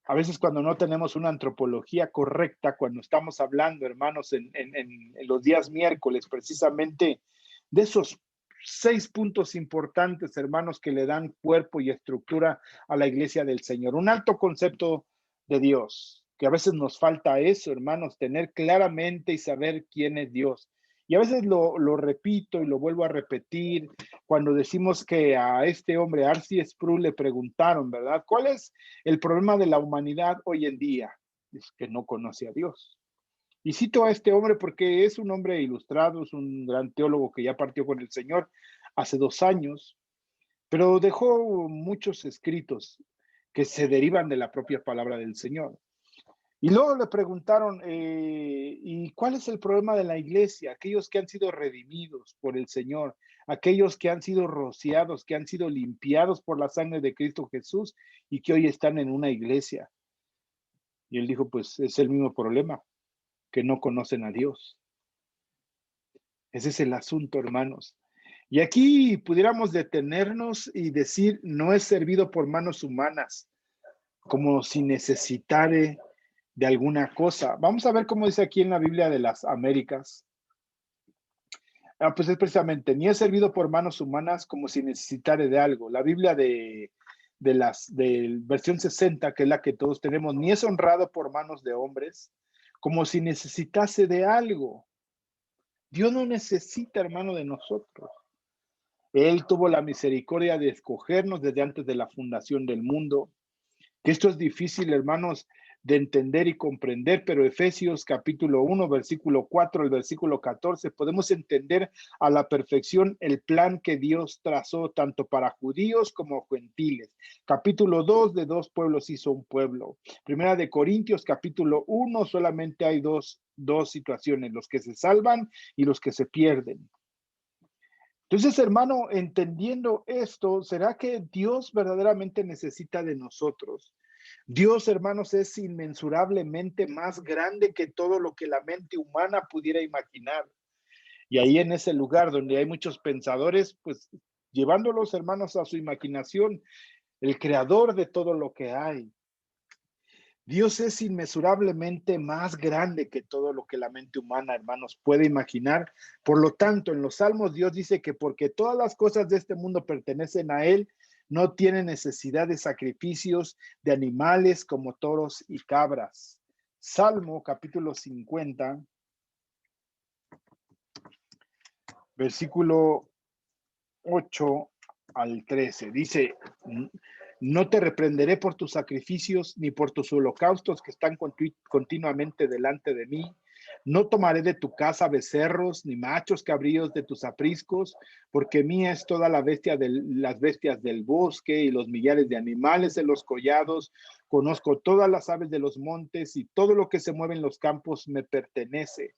S1: A veces cuando no tenemos una antropología correcta, cuando estamos hablando, hermanos, en los días miércoles, precisamente de esos 6 puntos importantes, hermanos, que le dan cuerpo y estructura a la iglesia del Señor. Un alto concepto de Dios, que a veces nos falta eso, hermanos, tener claramente y saber quién es Dios. Y a veces lo repito y lo vuelvo a repetir cuando decimos que a este hombre, R.C. Sproul, le preguntaron, ¿verdad? ¿Cuál es el problema de la humanidad hoy en día? Es que no conoce a Dios. Y cito a este hombre porque es un hombre ilustrado, es un gran teólogo que ya partió con el Señor hace 2 años, pero dejó muchos escritos que se derivan de la propia palabra del Señor. Y luego le preguntaron, ¿y cuál es el problema de la iglesia? Aquellos que han sido redimidos por el Señor, aquellos que han sido rociados, que han sido limpiados por la sangre de Cristo Jesús y que hoy están en una iglesia. Y él dijo, pues es el mismo problema, que no conocen a Dios. Ese es el asunto, hermanos. Y aquí pudiéramos detenernos y decir, no es servido por manos humanas, como si necesitare de alguna cosa. Vamos a ver cómo dice aquí en la Biblia de las Américas. Pues es precisamente, ni es servido por manos humanas como si necesitare de algo. La Biblia de versión 60, que es la que todos tenemos, ni es honrado por manos de hombres, como si necesitase de algo. Dios no necesita, hermano, de nosotros. Él tuvo la misericordia de escogernos desde antes de la fundación del mundo. Que esto es difícil, hermanos, de entender y comprender, pero Efesios capítulo 1, versículo 4 al versículo 14, podemos entender a la perfección el plan que Dios trazó tanto para judíos como gentiles. Capítulo 2, de 2 pueblos hizo un pueblo. Primera de Corintios capítulo 1, solamente hay dos situaciones, los que se salvan y los que se pierden. Entonces, hermano, entendiendo esto, ¿será que Dios verdaderamente necesita de nosotros? Dios, hermanos, es inmensurablemente más grande que todo lo que la mente humana pudiera imaginar. Y ahí en ese lugar donde hay muchos pensadores, pues llevándolos, hermanos, a su imaginación, el creador de todo lo que hay. Dios es inmesurablemente más grande que todo lo que la mente humana, hermanos, puede imaginar. Por lo tanto, en los Salmos Dios dice que porque todas las cosas de este mundo pertenecen a Él, no tiene necesidad de sacrificios de animales como toros y cabras. Salmo capítulo 50, versículo 8 al 13. Dice, no te reprenderé por tus sacrificios ni por tus holocaustos que están continuamente delante de mí. No tomaré de tu casa becerros ni machos cabríos de tus apriscos, porque mía es toda las bestias del bosque y los millares de animales en los collados. Conozco todas las aves de los montes y todo lo que se mueve en los campos me pertenece.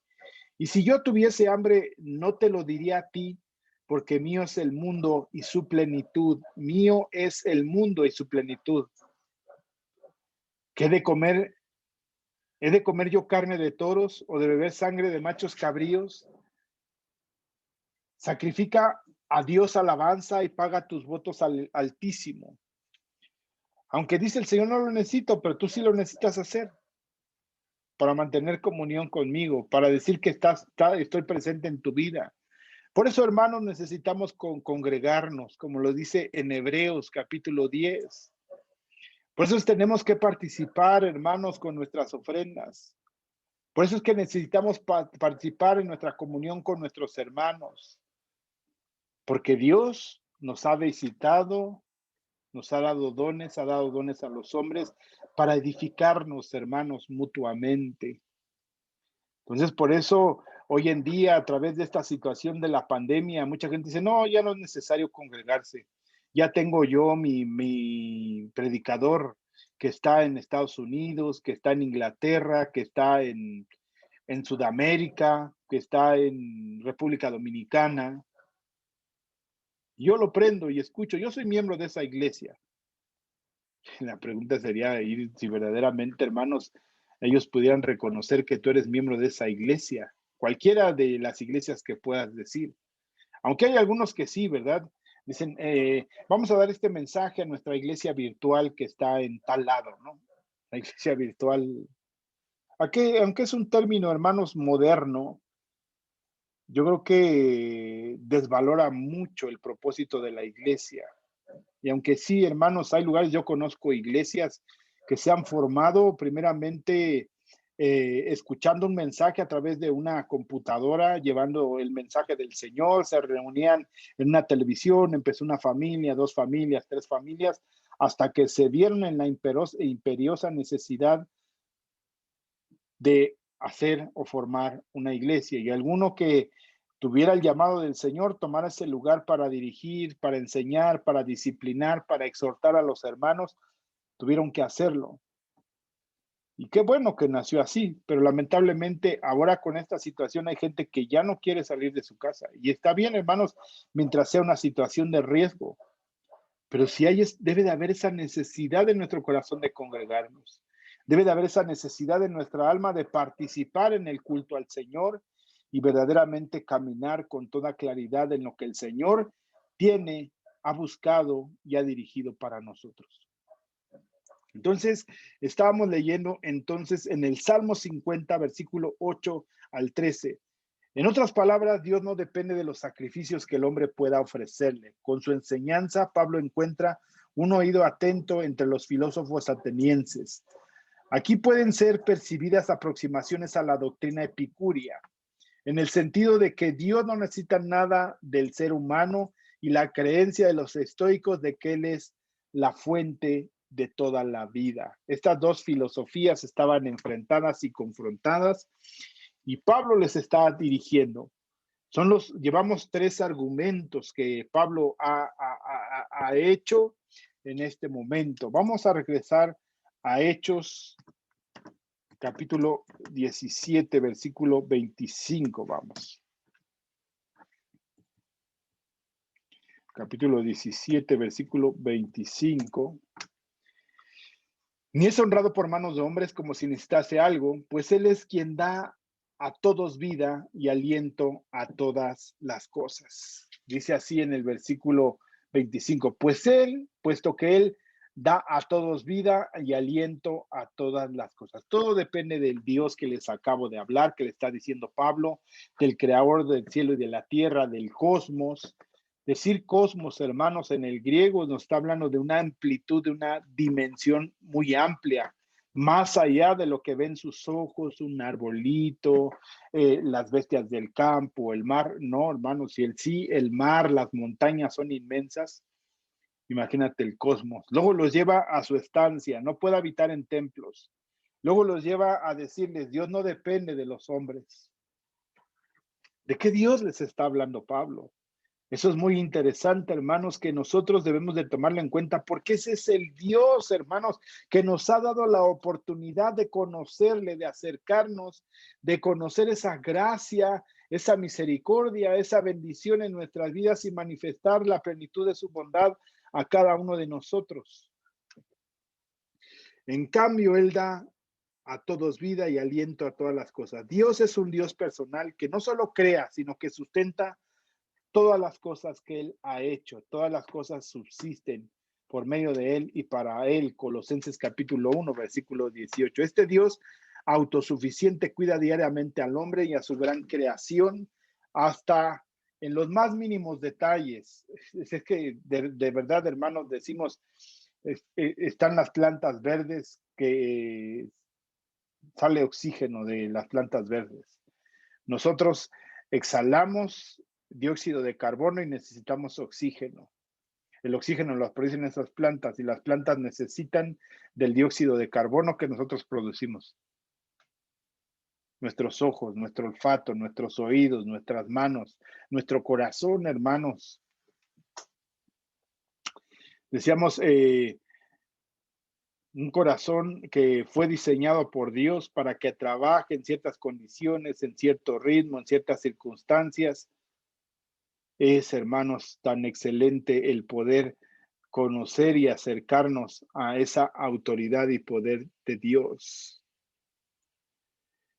S1: Y si yo tuviese hambre, no te lo diría a ti, porque mío es el mundo y su plenitud. Mío es el mundo y su plenitud. ¿Qué de comer? ¿He de comer yo carne de toros o de beber sangre de machos cabríos? Sacrifica a Dios alabanza y paga tus votos al Altísimo. Aunque dice el Señor, no lo necesito, pero tú sí lo necesitas hacer para mantener comunión conmigo, para decir que estoy presente en tu vida. Por eso, hermanos, necesitamos congregarnos, como lo dice en Hebreos capítulo 10. Por eso tenemos que participar, hermanos, con nuestras ofrendas. Por eso es que necesitamos participar en nuestra comunión con nuestros hermanos. porque Dios nos ha visitado, nos ha dado dones a los hombres para edificarnos, hermanos, mutuamente. Entonces, por eso hoy en día, a través de esta situación de la pandemia, mucha gente dice, no, ya no es necesario congregarse. Ya tengo yo mi predicador que está en Estados Unidos, que está en Inglaterra, que está en Sudamérica, que está en República Dominicana. Yo lo prendo y escucho. Yo soy miembro de esa iglesia. La pregunta sería ir si verdaderamente, hermanos, ellos pudieran reconocer que tú eres miembro de esa iglesia, cualquiera de las iglesias que puedas decir. Aunque hay algunos que sí, ¿verdad? Dicen, vamos a dar este mensaje a nuestra iglesia virtual que está en tal lado, ¿no? La iglesia virtual, aunque es un término, hermanos, moderno, yo creo que desvalora mucho el propósito de la iglesia. Y aunque sí, hermanos, hay lugares, yo conozco iglesias que se han formado primeramente escuchando un mensaje a través de una computadora, llevando el mensaje del Señor, se reunían en una televisión, empezó una familia, dos familias, tres familias, hasta que se vieron en la imperiosa necesidad de hacer o formar una iglesia. Y alguno que tuviera el llamado del Señor, tomara ese lugar para dirigir, para enseñar, para disciplinar, para exhortar a los hermanos, tuvieron que hacerlo. Y qué bueno que nació así, pero lamentablemente ahora con esta situación hay gente que ya no quiere salir de su casa. Y está bien, hermanos, mientras sea una situación de riesgo. Pero si hay, debe de haber esa necesidad en nuestro corazón de congregarnos. Debe de haber esa necesidad en nuestra alma de participar en el culto al Señor y verdaderamente caminar con toda claridad en lo que el Señor tiene, ha buscado y ha dirigido para nosotros. Entonces, estábamos leyendo entonces en el Salmo 50, versículo 8 al 13. En otras palabras, Dios no depende de los sacrificios que el hombre pueda ofrecerle. Con su enseñanza, Pablo encuentra un oído atento entre los filósofos atenienses. Aquí pueden ser percibidas aproximaciones a la doctrina epicúrea, en el sentido de que Dios no necesita nada del ser humano y la creencia de los estoicos de que Él es la fuente de toda la vida. Estas dos filosofías estaban enfrentadas y confrontadas y Pablo les está dirigiendo. Llevamos tres argumentos que Pablo ha hecho en este momento. Vamos a regresar a Hechos, capítulo 17, versículo 25, vamos. Capítulo 17, versículo 25. Ni es honrado por manos de hombres como si necesitase algo, pues Él es quien da a todos vida y aliento a todas las cosas. Dice así en el versículo 25, pues Él, puesto que Él da a todos vida y aliento a todas las cosas. Todo depende del Dios que les acabo de hablar, que le está diciendo Pablo, del creador del cielo y de la tierra, del cosmos. Decir cosmos, hermanos, en el griego nos está hablando de una amplitud, de una dimensión muy amplia, más allá de lo que ven sus ojos, un arbolito, las bestias del campo, el mar. No, hermanos, si el mar, las montañas son inmensas, imagínate el cosmos. Luego los lleva a su estancia, no puede habitar en templos. Luego los lleva a decirles, Dios no depende de los hombres. ¿De qué Dios les está hablando Pablo? Eso es muy interesante, hermanos, que nosotros debemos de tomarlo en cuenta, porque ese es el Dios, hermanos, que nos ha dado la oportunidad de conocerle, de acercarnos, de conocer esa gracia, esa misericordia, esa bendición en nuestras vidas y manifestar la plenitud de su bondad a cada uno de nosotros. En cambio, Él da a todos vida y aliento a todas las cosas. Dios es un Dios personal que no solo crea, sino que sustenta todas las cosas que Él ha hecho, todas las cosas subsisten por medio de Él y para Él. Colosenses capítulo 1, versículo 18. Este Dios autosuficiente cuida diariamente al hombre y a su gran creación hasta en los más mínimos detalles. Es que de verdad, hermanos, decimos, están las plantas verdes que sale oxígeno de las plantas verdes. Nosotros exhalamos dióxido de carbono y necesitamos oxígeno. El oxígeno lo producen esas plantas y las plantas necesitan del dióxido de carbono que nosotros producimos. Nuestros ojos, nuestro olfato, nuestros oídos, nuestras manos, nuestro corazón, hermanos. Decíamos, un corazón que fue diseñado por Dios para que trabaje en ciertas condiciones, en cierto ritmo, en ciertas circunstancias. Es, hermanos, tan excelente el poder conocer y acercarnos a esa autoridad y poder de Dios.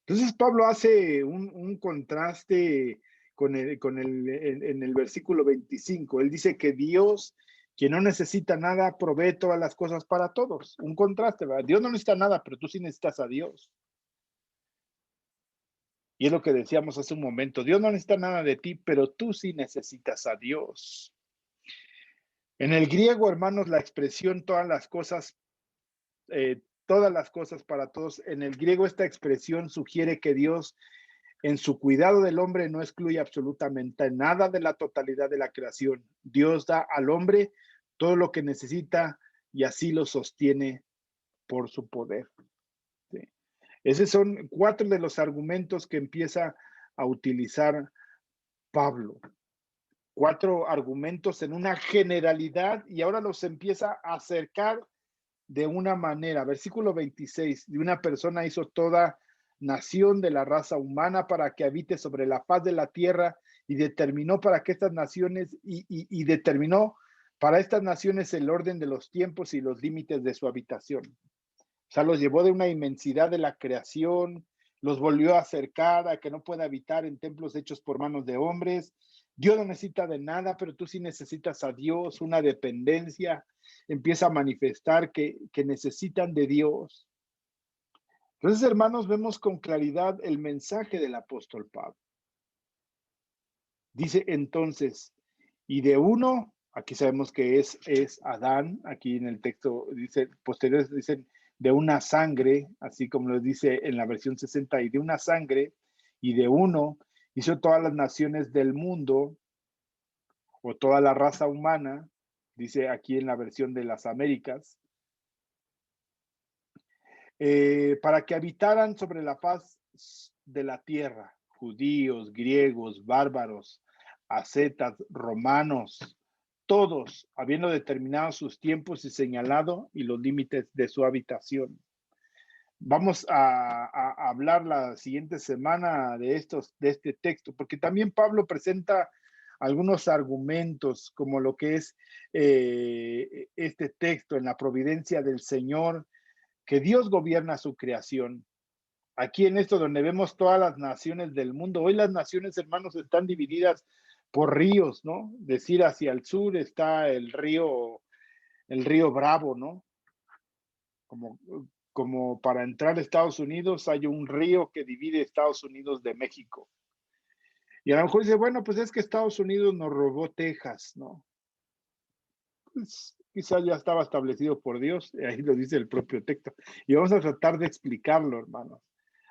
S1: Entonces Pablo hace un contraste en el versículo 25. Él dice que Dios, que no necesita nada, provee todas las cosas para todos. Un contraste, ¿verdad? Dios no necesita nada, pero tú sí necesitas a Dios. Y es lo que decíamos hace un momento. Dios no necesita nada de ti, pero tú sí necesitas a Dios. En el griego, hermanos, la expresión todas las cosas para todos, en el griego esta expresión sugiere que Dios en su cuidado del hombre no excluye absolutamente nada de la totalidad de la creación. Dios da al hombre todo lo que necesita y así lo sostiene por su poder. ¿Sí? Esos son 4 de los argumentos que empieza a utilizar Pablo. 4 argumentos en una generalidad y ahora los empieza a acercar de una manera. Versículo 26, de una persona hizo toda nación de la raza humana para que habite sobre la faz de la tierra y determinó para que estas naciones y determinó para estas naciones el orden de los tiempos y los límites de su habitación. O sea, los llevó de una inmensidad de la creación, los volvió a acercar a que no pueda habitar en templos hechos por manos de hombres. Dios no necesita de nada, pero tú sí necesitas a Dios, una dependencia. Empieza a manifestar que necesitan de Dios. Entonces, hermanos, vemos con claridad el mensaje del apóstol Pablo. Dice entonces, y de uno, aquí sabemos que es Adán, aquí en el texto dice, posteriores dicen, de una sangre, así como lo dice en la versión 60, y de una sangre, y de uno, hizo todas las naciones del mundo, o toda la raza humana, dice aquí en la versión de las Américas, para que habitaran sobre la faz de la tierra, judíos, griegos, bárbaros, ascetas, romanos, todos habiendo determinado sus tiempos y señalado y los límites de su habitación. Vamos a hablar la siguiente semana de este texto, porque también Pablo presenta algunos argumentos como lo que es este texto en la providencia del Señor, que Dios gobierna su creación. Aquí en esto donde vemos todas las naciones del mundo, hoy las naciones, hermanos, están divididas por ríos, ¿no? Decir hacia el sur está el río Bravo, ¿no? Como, como para entrar a Estados Unidos hay un río que divide Estados Unidos de México. Y a lo mejor dice, bueno, pues es que Estados Unidos nos robó Texas, ¿no? Pues quizá ya estaba establecido por Dios, ahí lo dice el propio texto. Y vamos a tratar de explicarlo, hermanos.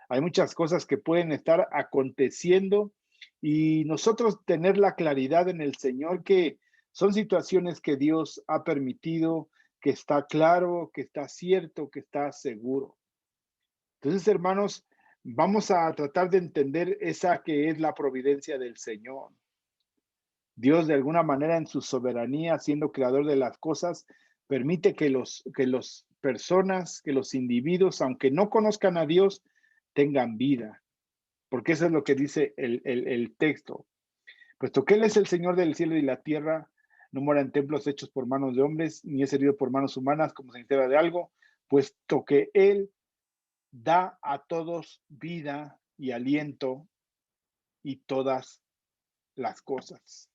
S1: Hay muchas cosas que pueden estar aconteciendo y nosotros tener la claridad en el Señor que son situaciones que Dios ha permitido, que está claro, que está cierto, que está seguro. Entonces, hermanos, vamos a tratar de entender esa que es la providencia del Señor. Dios, de alguna manera, en su soberanía, siendo creador de las cosas, permite que los personas, que los individuos, aunque no conozcan a Dios, tengan vida. Porque eso es lo que dice el texto. Puesto que Él es el Señor del cielo y la tierra, no mora en templos hechos por manos de hombres, ni es servido por manos humanas como se entera de algo, puesto que Él da a todos vida y aliento y todas las cosas.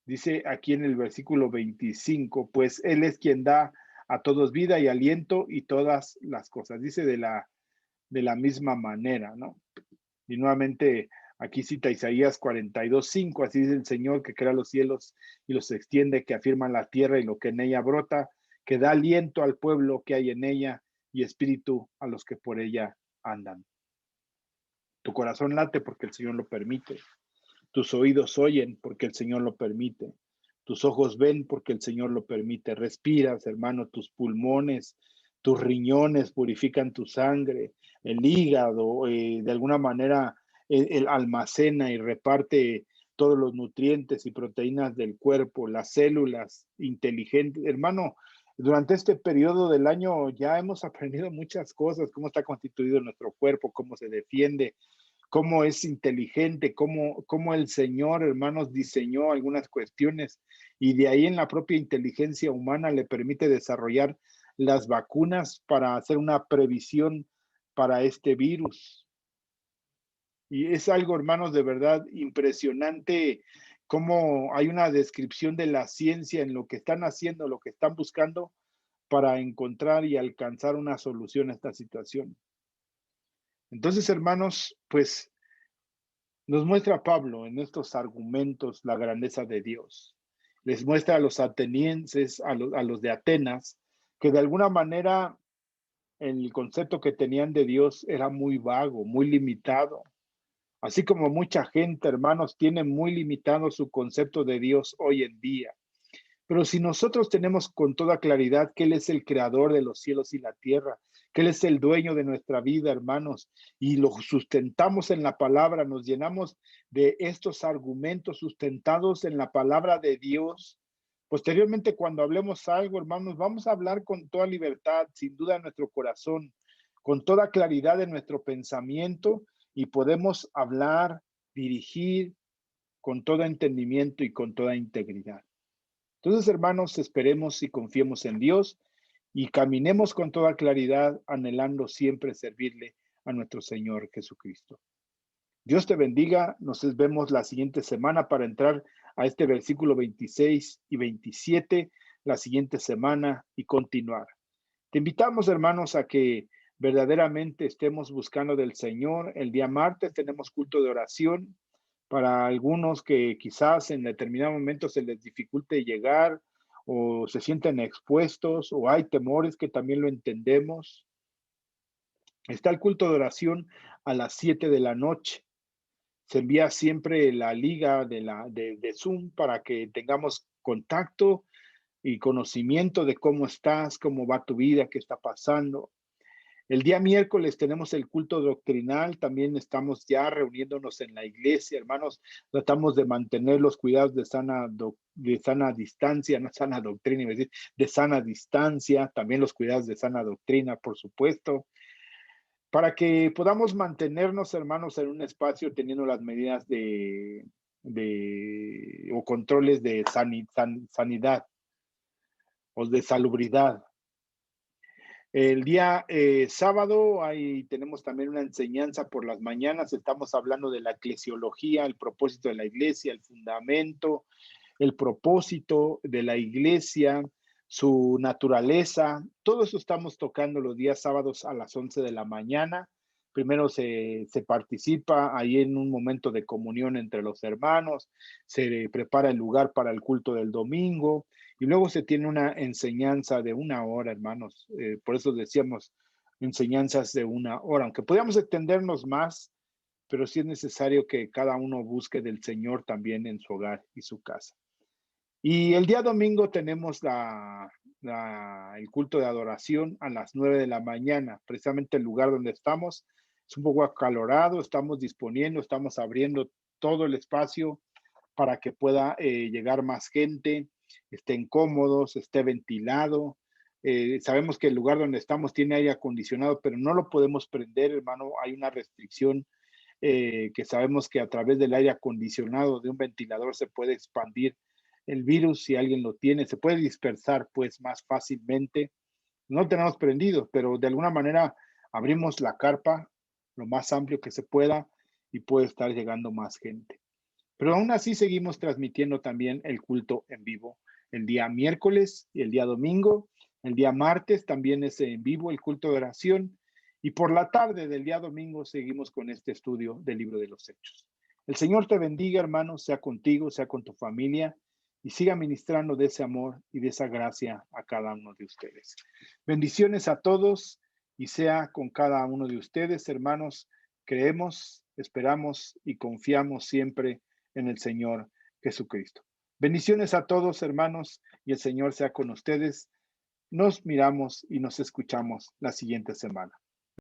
S1: Dice aquí en el versículo 25, pues Él es quien da a todos vida y aliento y todas las cosas. Dice de la misma manera, ¿no? Y nuevamente aquí cita Isaías 42:5, así dice el Señor que crea los cielos y los extiende, que afirma la tierra y lo que en ella brota, que da aliento al pueblo que hay en ella y espíritu a los que por ella andan. Tu corazón late porque el Señor lo permite. Tus oídos oyen porque el Señor lo permite. Tus ojos ven porque el Señor lo permite. Respiras, hermano, tus pulmones, tus riñones purifican tu sangre. El hígado, de alguna manera, el almacena y reparte todos los nutrientes y proteínas del cuerpo, las células inteligentes. Hermano, durante este periodo del año ya hemos aprendido muchas cosas, cómo está constituido nuestro cuerpo, cómo se defiende, cómo es inteligente, cómo el Señor, hermanos, diseñó algunas cuestiones y de ahí en la propia inteligencia humana le permite desarrollar las vacunas para hacer una previsión para este virus. Y es algo, hermanos, de verdad impresionante cómo hay una descripción de la ciencia en lo que están haciendo, lo que están buscando para encontrar y alcanzar una solución a esta situación. Entonces, hermanos, pues nos muestra Pablo en estos argumentos la grandeza de Dios. Les muestra a los atenienses, a los de Atenas, que de alguna manera el concepto que tenían de Dios era muy vago, muy limitado. Así como mucha gente, hermanos, tiene muy limitado su concepto de Dios hoy en día. Pero si nosotros tenemos con toda claridad que Él es el creador de los cielos y la tierra, que Él es el dueño de nuestra vida, hermanos, y lo sustentamos en la palabra, nos llenamos de estos argumentos sustentados en la palabra de Dios. Posteriormente, cuando hablemos algo, hermanos, vamos a hablar con toda libertad, sin duda en nuestro corazón, con toda claridad en nuestro pensamiento y podemos hablar, dirigir con todo entendimiento y con toda integridad. Entonces, hermanos, esperemos y confiemos en Dios y caminemos con toda claridad, anhelando siempre servirle a nuestro Señor Jesucristo. Dios te bendiga. Nos vemos la siguiente semana para entrar a este versículo 26 y 27 la siguiente semana y continuar. Te invitamos, hermanos, a que verdaderamente estemos buscando del Señor. El día martes tenemos culto de oración para algunos que quizás en determinado momento se les dificulte llegar o se sienten expuestos o hay temores que también lo entendemos. Está el culto de oración a las 7 de la noche. Se envía siempre la liga de Zoom para que tengamos contacto y conocimiento de cómo estás, cómo va tu vida, qué está pasando. El día miércoles tenemos el culto doctrinal, también estamos ya reuniéndonos en la iglesia, hermanos, tratamos de mantener los cuidados de sana distancia, no sana doctrina, iba a decir, de sana distancia, también los cuidados de sana doctrina, por supuesto, para que podamos mantenernos, hermanos, en un espacio teniendo las medidas o controles de sanidad o de salubridad. El día sábado ahí tenemos también una enseñanza por las mañanas. Estamos hablando de la eclesiología, el propósito de la iglesia, el fundamento, el propósito de la iglesia, su naturaleza. Todo eso estamos tocando los días sábados a las 11 de la mañana. Primero se participa ahí en un momento de comunión entre los hermanos, se prepara el lugar para el culto del domingo y luego se tiene una enseñanza de 1 hora, hermanos. Por eso decíamos enseñanzas de 1 hora, aunque podíamos extendernos más, pero sí es necesario que cada uno busque del Señor también en su hogar y su casa. Y el día domingo tenemos el culto de adoración a las 9 de la mañana, precisamente el lugar donde estamos. Es un poco acalorado, estamos disponiendo, estamos abriendo todo el espacio para que pueda llegar más gente, estén cómodos, esté ventilado. Sabemos que el lugar donde estamos tiene aire acondicionado, pero no lo podemos prender, hermano. Hay una restricción que sabemos que a través del aire acondicionado de un ventilador se puede expandir el virus si alguien lo tiene, se puede dispersar pues más fácilmente. No lo tenemos prendido, pero de alguna manera abrimos la carpa lo más amplio que se pueda y puede estar llegando más gente. Pero aún así seguimos transmitiendo también el culto en vivo el día miércoles y el día domingo. El día martes también es en vivo el culto de oración. Y por la tarde del día domingo seguimos con este estudio del libro de los Hechos. El Señor te bendiga, hermano, sea contigo, sea con tu familia y siga ministrando de ese amor y de esa gracia a cada uno de ustedes. Bendiciones a todos y sea con cada uno de ustedes, hermanos. Creemos, esperamos y confiamos siempre en el Señor Jesucristo. Bendiciones a todos, hermanos, y el Señor sea con ustedes. Nos miramos y nos escuchamos la siguiente semana.